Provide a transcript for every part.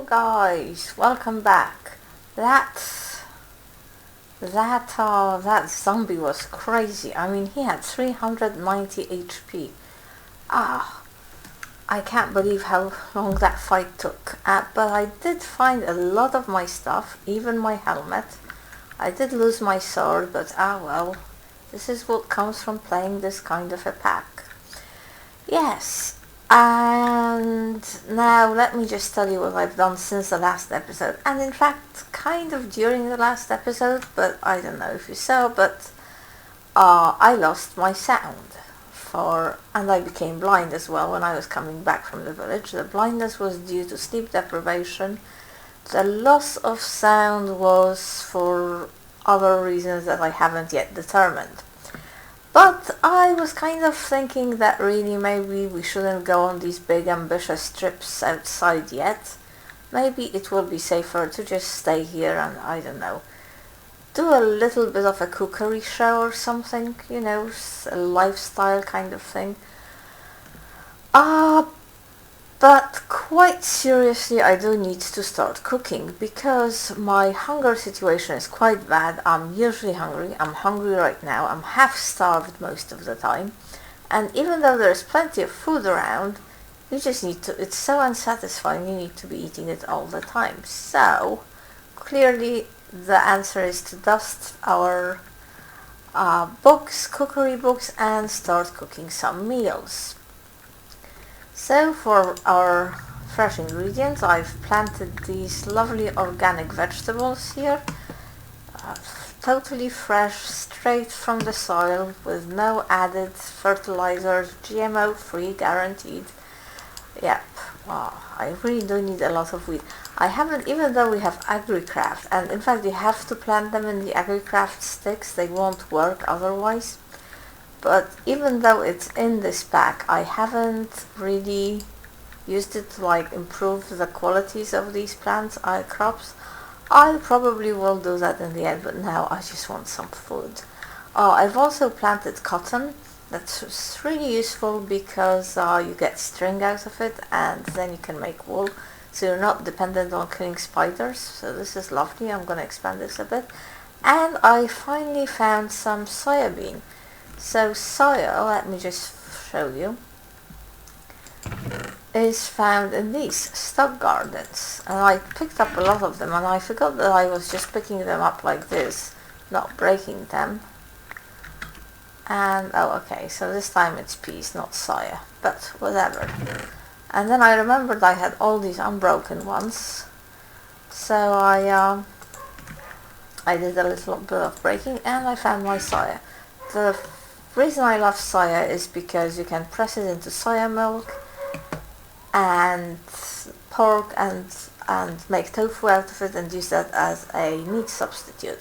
Guys, welcome back. That zombie was crazy. I mean, he had 390 HP. I can't believe how long that fight took. But I did find a lot of my stuff, even my helmet. I did lose my sword, but well, this is what comes from playing this kind of a pack. Yes. And now let me just tell you what I've done since the last episode, and in fact kind of during the last episode, but I don't know if you saw, but I lost my sound and I became blind as well when I was coming back from the village. The blindness was due to sleep deprivation. The loss of sound was for other reasons that I haven't yet determined. But I was kind of thinking that really maybe we shouldn't go on these big ambitious trips outside yet. Maybe it will be safer to just stay here and, I don't know, do a little bit of a cookery show or something, you know, a lifestyle kind of thing. But quite seriously, I do need to start cooking because my hunger situation is quite bad. I'm usually hungry. I'm hungry right now. I'm half starved most of the time. And even though there's plenty of food around, you just need to, it's so unsatisfying, you need to be eating it all the time. So, clearly the answer is to dust our books, cookery books, and start cooking some meals. So for our fresh ingredients, I've planted these lovely organic vegetables here, totally fresh, straight from the soil, with no added fertilizers, GMO free, guaranteed. Yep, wow, I really do need a lot of wheat. I haven't, even though we have Agricraft, and in fact you have to plant them in the Agricraft sticks, they won't work otherwise. But even though it's in this pack, I haven't really used it to like improve the qualities of these crops. I probably will do that in the end, but now I just want some food. I've also planted cotton. That's really useful because you get string out of it and then you can make wool. So you're not dependent on killing spiders. So this is lovely. I'm going to expand this a bit. And I finally found some soybean. So soya, let me just show you, is found in these stock gardens, and I picked up a lot of them, and I forgot that I was just picking them up like this, not breaking them. And okay, so this time it's peas, not soya, but whatever. And then I remembered I had all these unbroken ones, so I did a little bit of breaking, and I found my soya. The reason I love soya is because you can press it into soya milk and pork and make tofu out of it and use that as a meat substitute.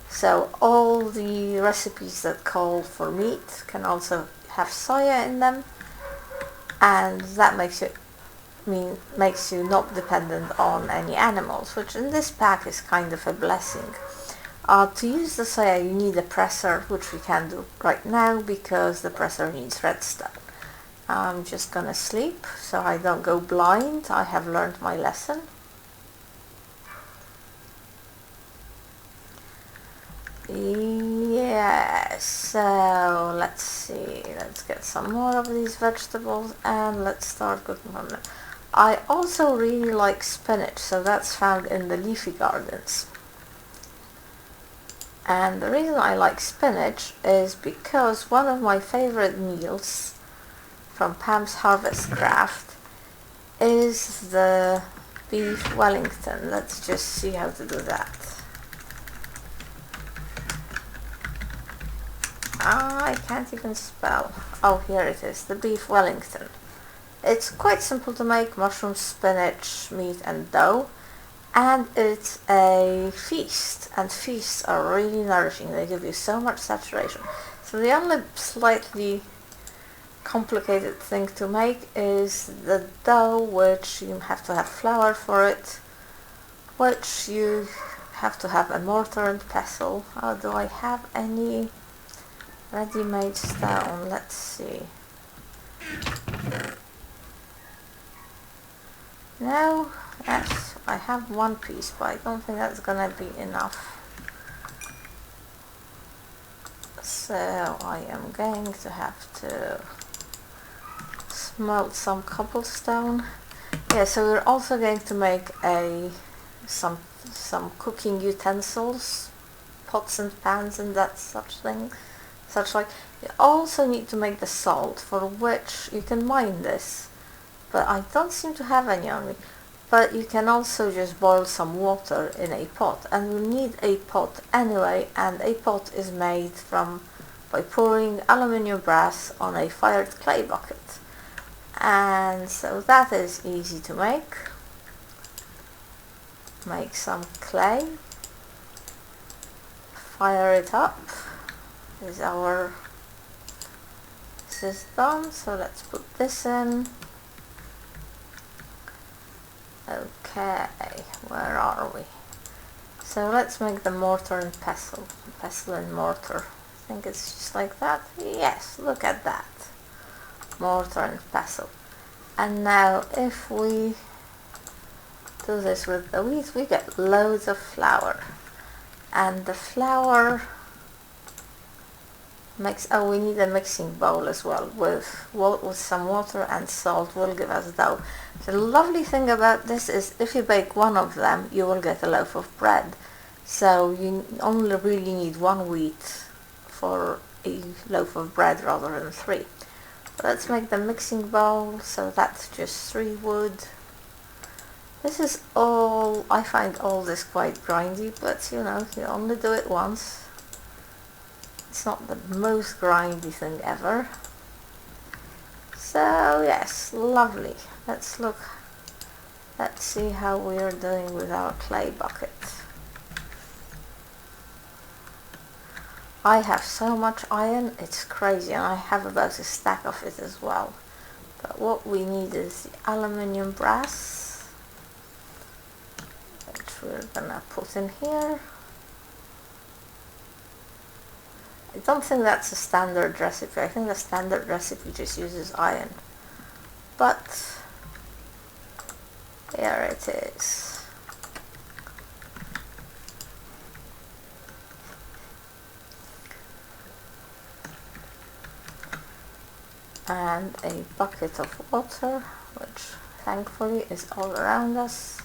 So all the recipes that call for meat can also have soya in them, and that makes you not dependent on any animals, which in this pack is kind of a blessing. To use the soya you need a presser, which we can do right now because the presser needs redstone. I'm just gonna sleep so I don't go blind. I have learned my lesson. Yes, so let's see, let's get some more of these vegetables and let's start cooking from them. I also really like spinach, so that's found in the leafy gardens. And the reason I like spinach is because one of my favorite meals from Pam's Harvestcraft is the beef Wellington. Let's just see how to do that. I can't even spell. Oh, here it is, the beef Wellington. It's quite simple to make: mushrooms, spinach, meat and dough. And it's a feast, and feasts are really nourishing. They give you so much saturation. So the only slightly complicated thing to make is the dough, which you have to have flour for it, which you have to have a mortar and pestle. Oh, do I have any ready-made stone? Let's see. No, yes, I have one piece, but I don't think that's gonna be enough. So I am going to have to smelt some cobblestone. Yeah, so we're also going to make some cooking utensils, pots and pans and that such like. You also need to make the salt, for which you can mine this, but I don't seem to have any on me. But you can also just boil some water in a pot, and you need a pot anyway, and a pot is made by pouring aluminium brass on a fired clay bucket. And so that is easy to make. Make some clay, fire it up. This is done, so let's put this in. Okay, where are we? So let's make the mortar and pestle and mortar. I think it's just like that. Yes, look at that. Mortar and pestle. And now if we do this with the wheat, we get loads of flour. And the flour we need a mixing bowl as well with some water and salt will give us dough. The lovely thing about this is if you bake one of them, you will get a loaf of bread. So you only really need one wheat for a loaf of bread rather than 3. Let's make the mixing bowl. So that's just 3 wood. This is all, I find all this quite grindy, but you know, you only do it once. It's not the most grindy thing ever. So yes, lovely. Let's see how we are doing with our clay bucket. I have so much iron, it's crazy, and I have about a stack of it as well. But what we need is the aluminium brass, which we're gonna put in here. I don't think that's a standard recipe. I think the standard recipe just uses iron. But here it is. And a bucket of water, which thankfully is all around us.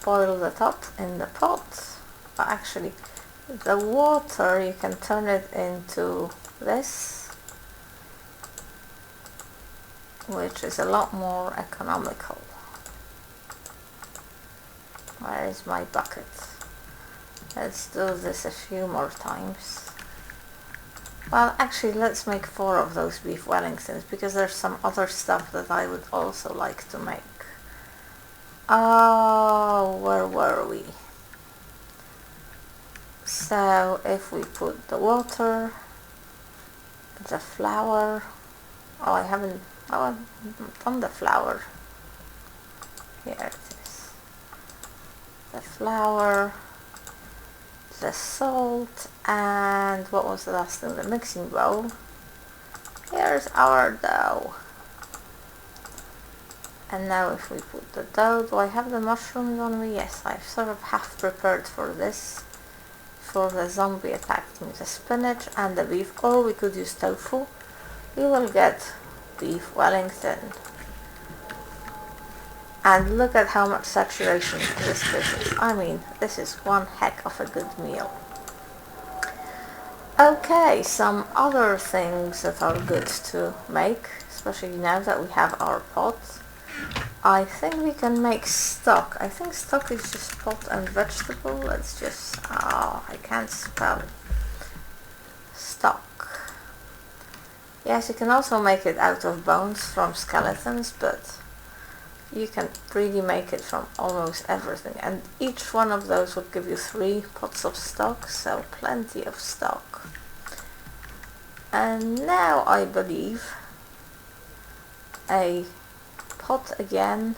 Boil the top in the pot. But actually, the water, you can turn it into this, which is a lot more economical. Where is my bucket? Let's do this a few more times. Well, actually, let's make 4 of those beef Wellingtons, because there's some other stuff that I would also like to make. Oh, where were we? So if we put the water, the flour, I haven't done the flour. Here it is. The flour, the salt, and what was the last thing? The mixing bowl. Here's our dough. And now if we put the dough, do I have the mushrooms on me? Yes, I've sort of half prepared for this. For the zombie attack, the spinach and the beef, or we could use tofu. We will get beef Wellington. And look at how much saturation this gives us. I mean, this is one heck of a good meal. Okay, some other things that are good to make, especially now that we have our pot. I think we can make stock. I think stock is just pot and vegetable. Let's just, I can't spell stock. Yes, you can also make it out of bones from skeletons, but you can really make it from almost everything. And each one of those would give you 3 pots of stock, so plenty of stock. And now I believe a pot again,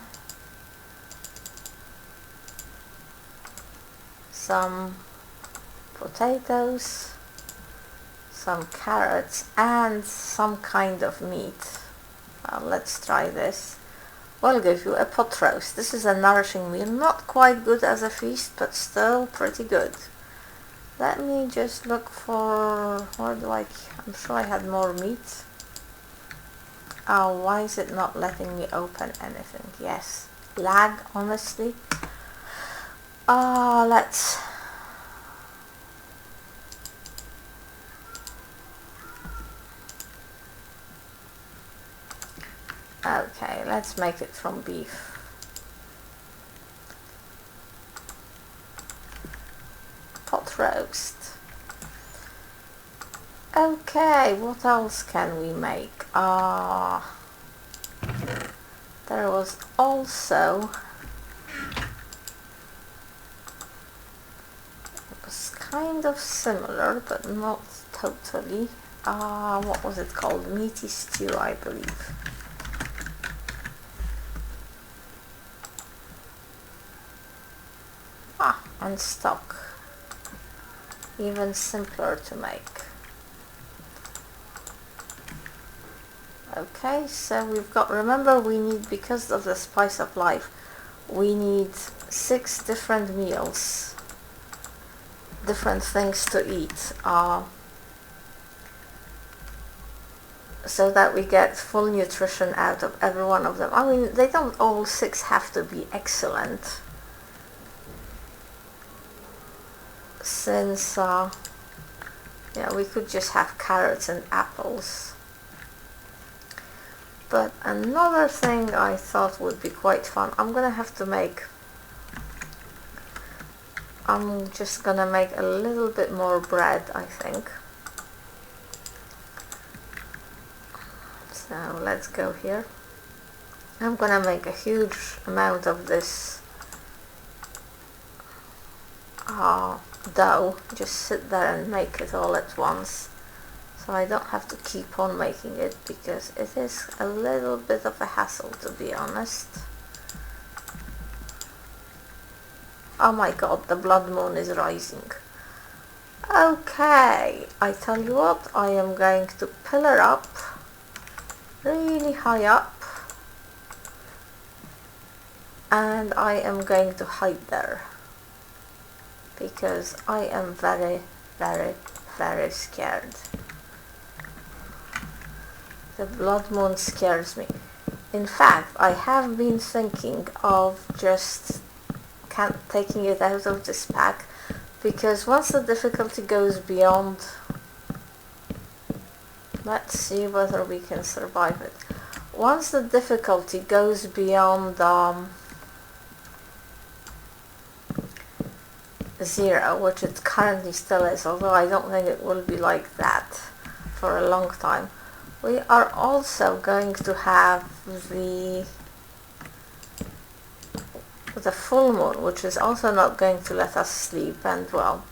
some potatoes, some carrots, and some kind of meat. Well, let's try this. We'll give you a pot roast. This is a nourishing meal, not quite good as a feast, but still pretty good. Let me just look for, I'm sure I had more meat. Oh, why is it not letting me open anything? Yes, lag, honestly. Let's... Okay, let's make it from beef. Pot roast. Okay, what else can we make? There was also, it was kind of similar but not totally. What was it called? Meaty stew, I believe. And stock. Even simpler to make. Okay, so we've got, remember we need, because of the spice of life, we need 6 different meals, different things to eat, so that we get full nutrition out of every one of them. I mean, they don't all 6 have to be excellent, since yeah, we could just have carrots and apples. But another thing I thought would be quite fun, I'm just gonna make a little bit more bread, I think. So let's go here. I'm gonna make a huge amount of this dough, just sit there and make it all at once, so I don't have to keep on making it, because it is a little bit of a hassle, to be honest. Oh my god, the blood moon is rising. Okay, I tell you what, I am going to pillar up really high up, and I am going to hide there, because I am very, very, very scared. The blood moon scares me. In fact, I have been thinking of just taking it out of this pack, because once the difficulty goes beyond, let's see whether we can survive it. Once the difficulty goes beyond 0, which it currently still is, although I don't think it will be like that for a long time, we are also going to have the full moon, which is also not going to let us sleep, and well,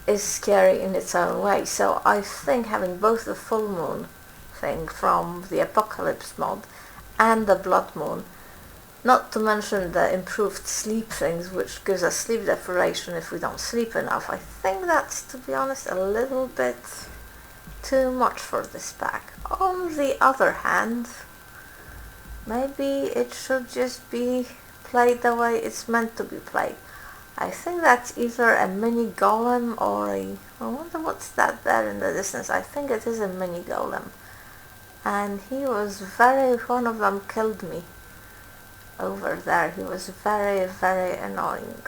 is scary in its own way. So I think having both the full moon thing from the Apocalypse mod and the blood moon, not to mention the improved sleep things, which gives us sleep deprivation if we don't sleep enough, I think that's, to be honest, a little bit too much for this pack. On the other hand, maybe it should just be played the way it's meant to be played. I think that's either a mini golem or I wonder what's that there in the distance. I think it is a mini golem, and he was one of them killed me. over there. He was very, very annoying.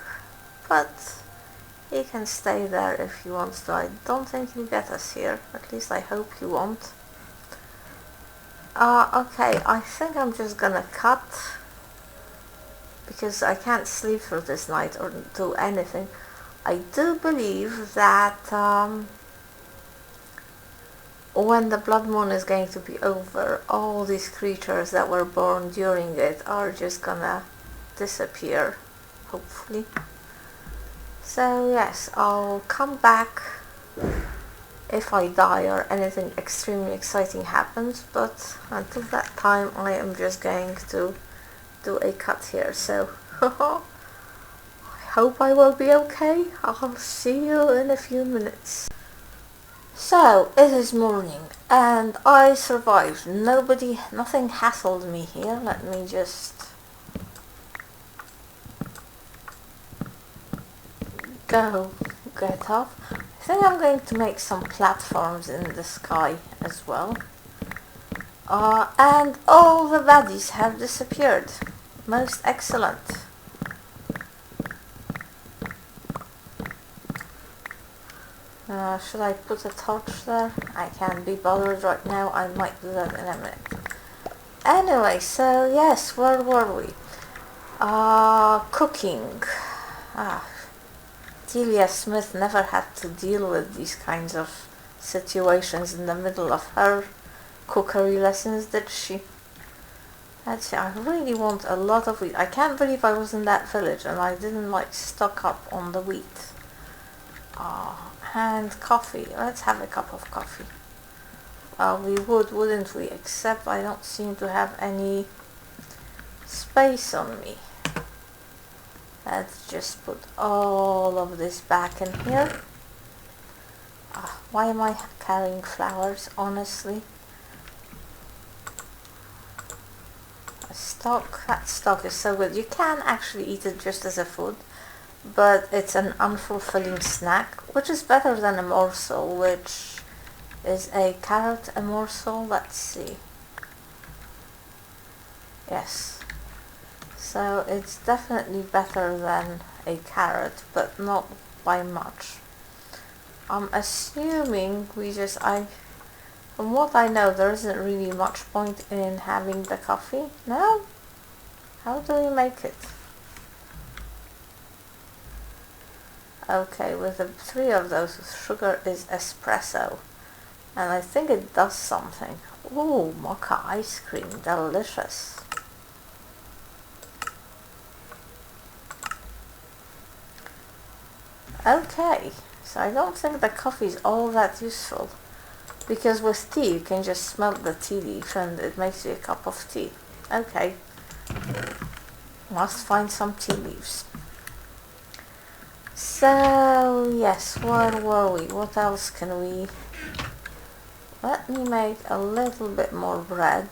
But he can stay there if he wants to. I don't think he'll get us here. At least I hope he won't. Okay, I think I'm just gonna cut, because I can't sleep through this night or do anything. I do believe that when the blood moon is going to be over, all these creatures that were born during it are just gonna disappear, hopefully. So yes, I'll come back if I die or anything extremely exciting happens, but until that time I am just going to do a cut here. So I hope I will be okay. I'll see you in a few minutes. So it is morning and I survived. Nothing hassled me here. Let me just go get off. I think I'm going to make some platforms in the sky as well. And all the baddies have disappeared. Most excellent. Should I put a torch there? I can't be bothered right now. I might do that in a minute. Anyway, so yes, where were we? Cooking. Delia Smith never had to deal with these kinds of situations in the middle of her cookery lessons, did she? Actually, I really want a lot of wheat. I can't believe I was in that village and I didn't stock up on the wheat. And coffee. Let's have a cup of coffee. We would, wouldn't we? Except I don't seem to have any space on me. Let's just put all of this back in here. Why am I carrying flowers, honestly? That stock is so good. You can actually eat it just as a food, but it's an unfulfilling snack, which is better than a morsel, which is a carrot a morsel. Let's see. Yes. So it's definitely better than a carrot, but not by much. I'm assuming from what I know, there isn't really much point in having the coffee. No? How do we make it? Okay, with the 3 of those, sugar is espresso. And I think it does something. Ooh, mocha ice cream, delicious. Okay, so I don't think the coffee is all that useful, because with tea you can just smelt the tea leaf and it makes you a cup of tea. Okay, must find some tea leaves. So yes, where were we? What else can we... Let me make a little bit more bread.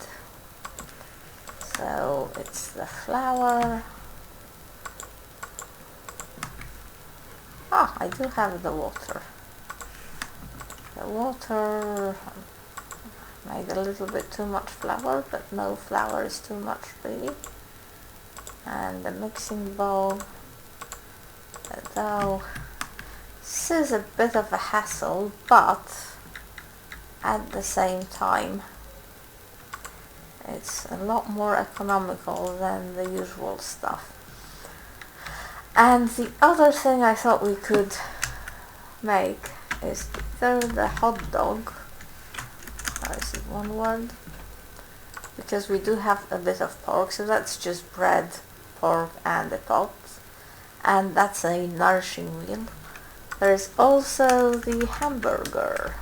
So it's the flour. I do have the water. The water, made a little bit too much flour, but no flour is too much really. And the mixing bowl, the dough. This is a bit of a hassle, but at the same time, it's a lot more economical than the usual stuff. And the other thing I thought we could make is either the hot dog, or is it one word? Because we do have a bit of pork, so that's just bread, pork and a pot, and that's a nourishing meal. There is also the hamburger.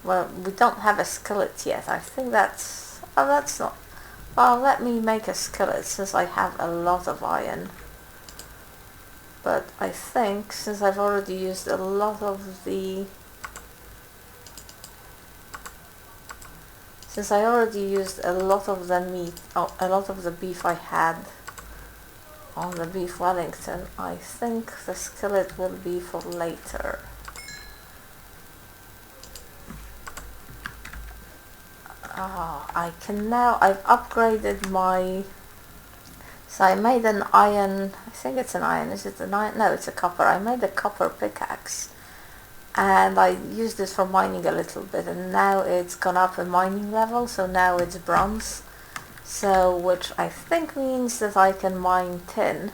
Well, we don't have a skillet yet. I think that's not... Well, let me make a skillet since I have a lot of iron. But I think since I've already used a lot of the... Since I already used a lot of the meat, a lot of the beef I had on the beef Wellington, I think the skillet will be for later. Oh, I've upgraded my, so I made an iron, I think it's an iron, is it an iron? No, it's a copper. I made a copper pickaxe and I used this for mining a little bit, and now it's gone up a mining level, so now it's bronze, so which I think means that I can mine tin,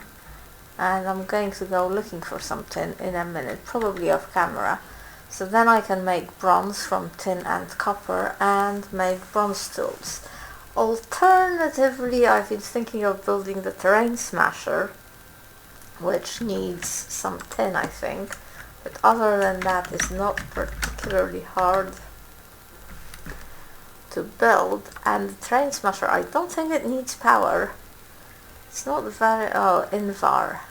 and I'm going to go looking for some tin in a minute, probably off camera. So then I can make bronze from tin and copper and make bronze tools. Alternatively, I've been thinking of building the terrain smasher, which needs some tin, I think. But other than that, it's not particularly hard to build. And the terrain smasher, I don't think it needs power. It's not very... oh, Invar.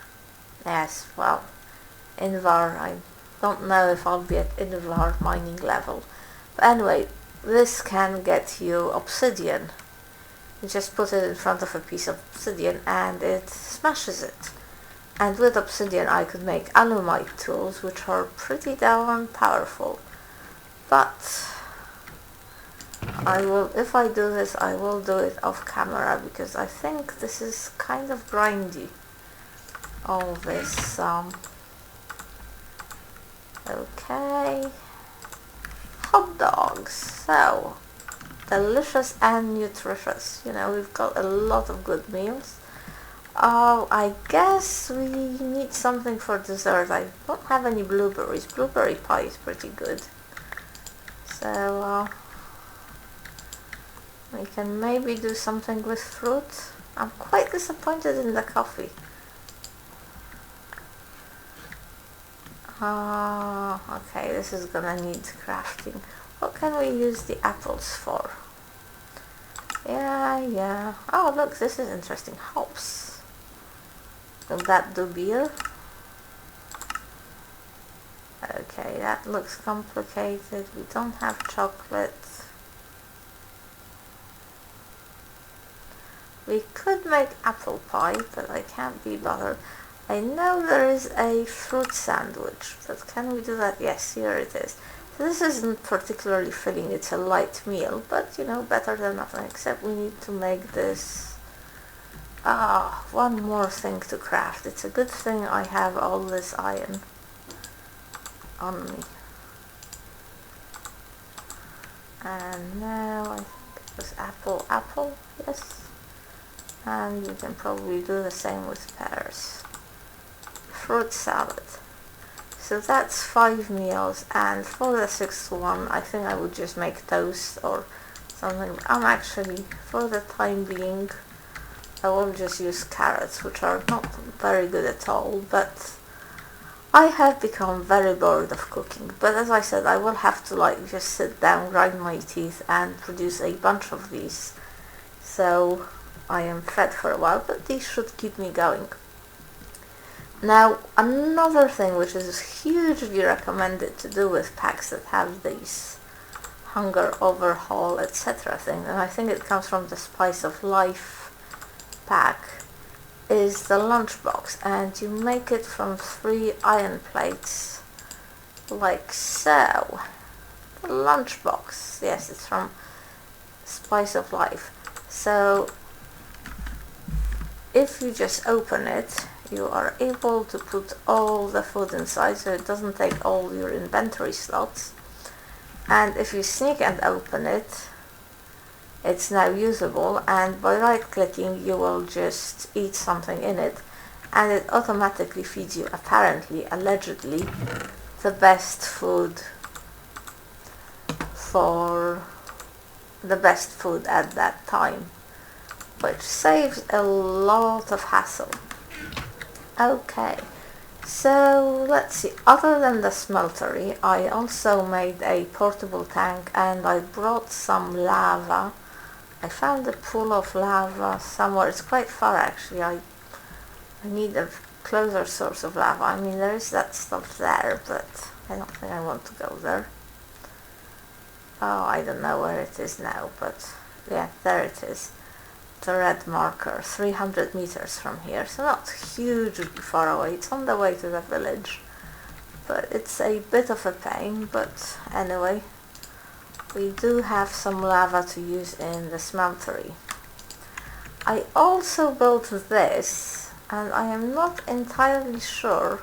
Yes, well, Invar, I don't know if I'll be at Invar mining level. But anyway, this can get you obsidian. You just put it in front of a piece of obsidian and it smashes it. And with obsidian I could make alumite tools, which are pretty damn powerful. But if I do this, I will do it off camera, because I think this is kind of grindy. All this, okay. Hot dogs. So, delicious and nutritious. You know, we've got a lot of good meals. I guess we need something for dessert. I don't have any blueberries. Blueberry pie is pretty good. So, we can maybe do something with fruit. I'm quite disappointed in the coffee. Okay, this is gonna need crafting. What can we use the apples for? Yeah. Oh, look, this is interesting. Hops. Will that do beer? Okay, that looks complicated. We don't have chocolate. We could make apple pie, but I can't be bothered. I know there is a fruit sandwich, but can we do that? Yes, here it is. So this isn't particularly filling, it's a light meal, but you know, better than nothing, except we need to make this... one more thing to craft. It's a good thing I have all this iron on me. And now I think it was apple, yes. And you can probably do the same with pears. Fruit salad. So that's 5 meals, and for the 6th one I think I would just make toast or something. I'm actually, for the time being, I will just use carrots, which are not very good at all, but I have become very bored of cooking. But as I said, I will have to just sit down, grind my teeth and produce a bunch of these. So I am fed for a while, but these should keep me going. Now, another thing which is hugely recommended to do with packs that have these hunger, overhaul, etc. thing, and I think it comes from the Spice of Life pack, is the lunchbox, and you make it from 3 iron plates, like so. The lunchbox, yes, it's from Spice of Life. So, if you just open it, you are able to put all the food inside, so it doesn't take all your inventory slots. And if you sneak and open it, it's now usable, and by right clicking you will just eat something in it, and it automatically feeds you, apparently, allegedly, the best food at that time, which saves a lot of hassle. Okay, so let's see, other than the smeltery, I also made a portable tank, and I brought some lava. I found a pool of lava somewhere. It's quite far actually. I need a closer source of lava. I mean, there is that stuff there, but I don't think I want to go there. Oh, I don't know where it is now, but yeah, there it is. The red marker, 300 meters from here, so not hugely far away. It's on the way to the village, but it's a bit of a pain. But anyway, we do have some lava to use in the smeltery. I also built this, and I am not entirely sure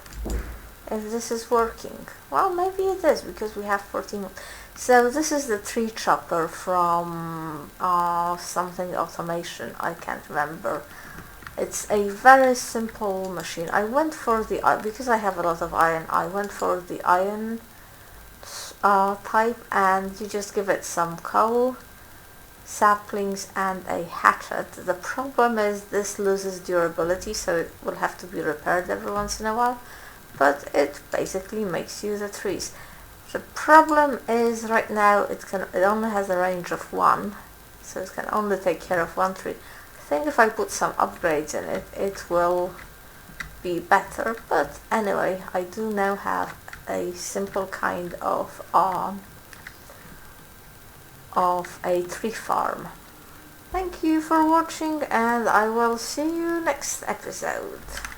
if this is working. Well, maybe it is, because we have 14. So this is the tree chopper from something automation, I can't remember. It's a very simple machine. I went for the, because I have a lot of iron, I went for the iron type, and you just give it some coal, saplings and a hatchet. The problem is this loses durability, so it will have to be repaired every once in a while, but it basically makes you the trees. The problem is right now it only has a range of 1, so it can only take care of 1 tree. I think if I put some upgrades in it, it will be better, but anyway, I do now have a simple kind of a tree farm. Thank you for watching, and I will see you next episode.